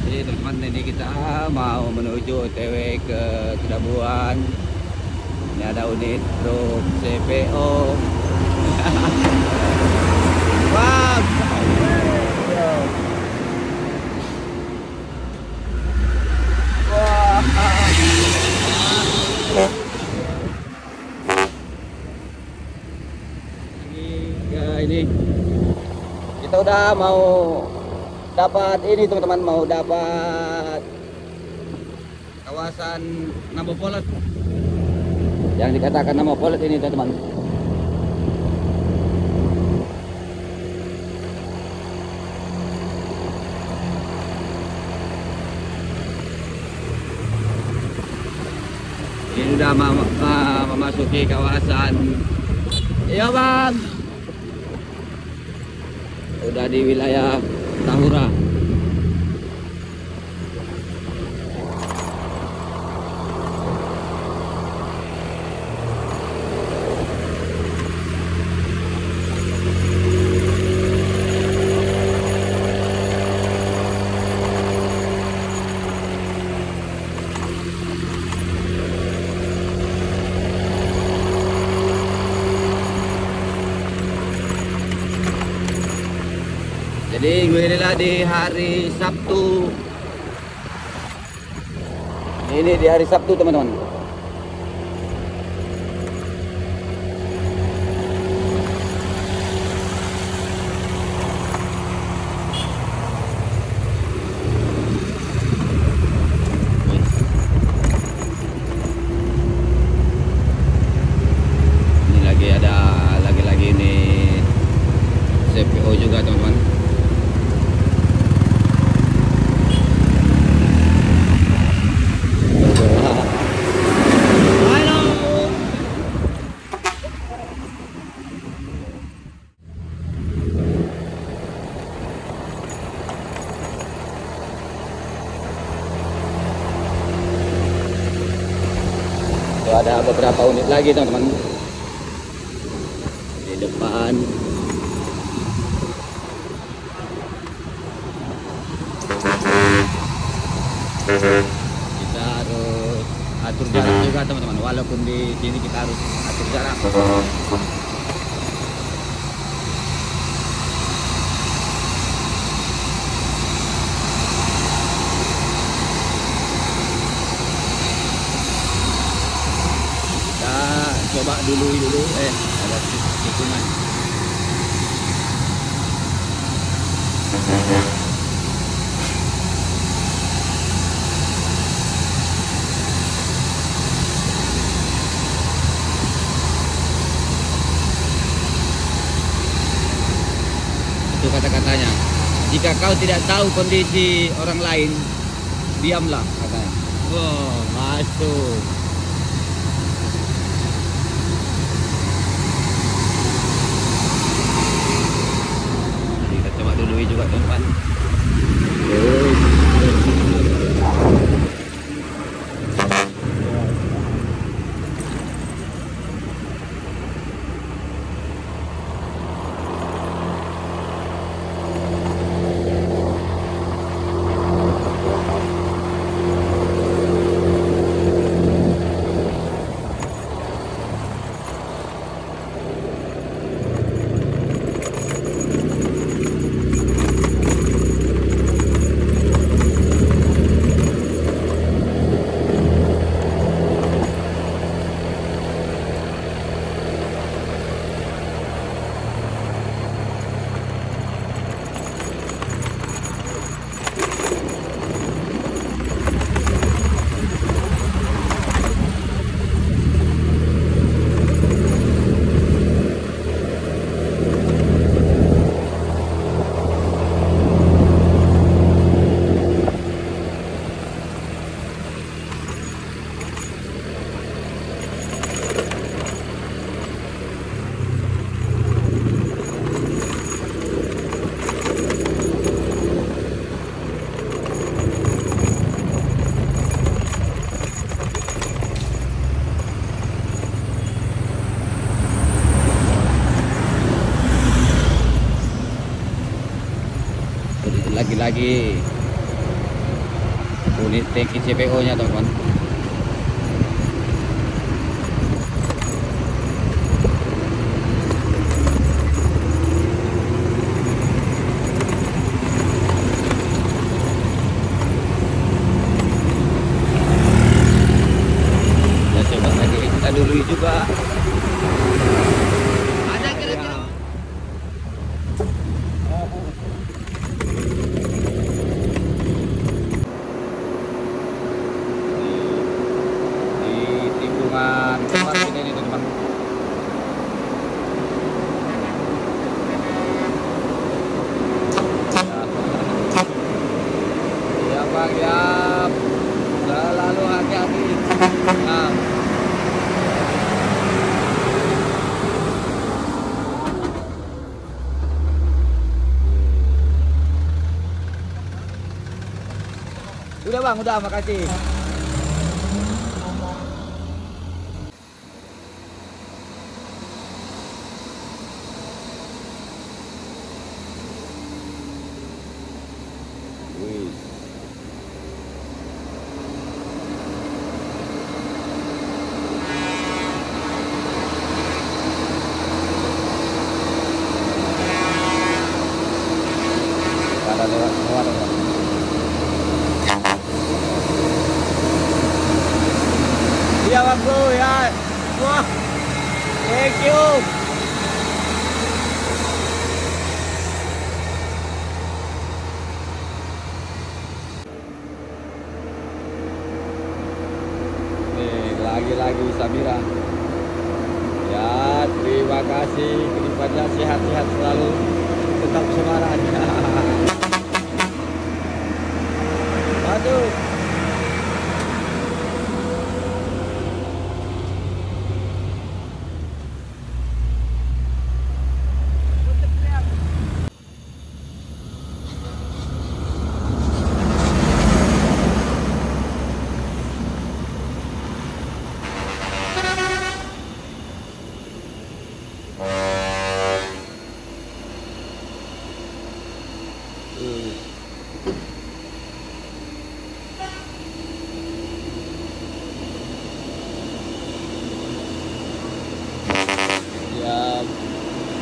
Jadi teman-teman, ini kita mau menuju OTW ke Kedabuan. Ini ada unit truk CPO. Bang. Wah. Ini kita udah mau dapat ini teman-teman, mau dapat kawasan Nabopolet yang dikatakan Nabopolet ini teman-teman. Ini udah memasuki kawasan, iya bang, udah di wilayah Tahura. Jadi gue inilah di hari Sabtu. Ini di hari Sabtu teman-teman. Ini lagi ini CPO juga teman-teman. Ada beberapa unit lagi teman-teman di depan. Kita harus atur jarak juga teman-teman, walaupun di sini kita harus atur jarak. Coba dulu ada tikungan. Itu kata-katanya, jika kau tidak tahu kondisi orang lain, diamlah katanya. Wow, masuk. Dulu juga teman-teman. lagi-lagi Ini tangki CPO nya teman-teman. Kita coba lagi, kita dulu juga. Ada kira-kira. Tempat ini teman. Ya Bang ya, selalu hati-hati. Nah. Udah Bang, udah, makasih. Iya Bang Bro ya. Wah. Thank you. Nih, lagi-lagi Samira. Ya, terima kasih. Kedepannya sehat-sehat selalu. Tetap semangat. Aduh.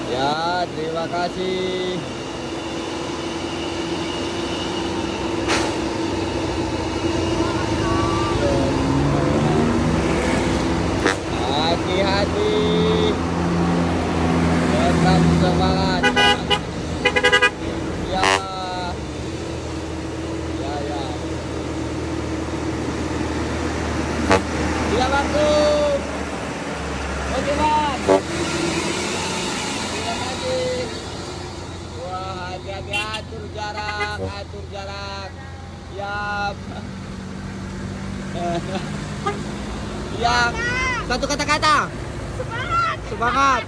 Ya, terima kasih. Hati-hati. Tetap semangat. Ya. Ya, ya. Tidak bagus. Oke, Bang. Wah, hati-hati, atur jarak, atur jarak. Siap. Yang satu kata-kata. Semangat. Semangat.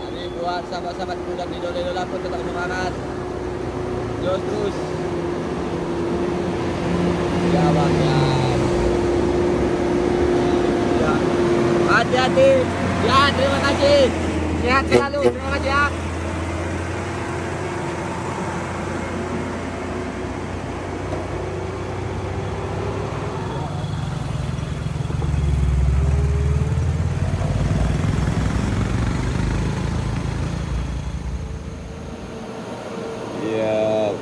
Ini buat sahabat-sahabatku dan idola-idola pun tetap semangat. Terus. Ya Bang ya. Hati-hati. Ya, terima kasih. Sehat selalu. Terima kasih ya. Iya.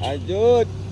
Lanjut.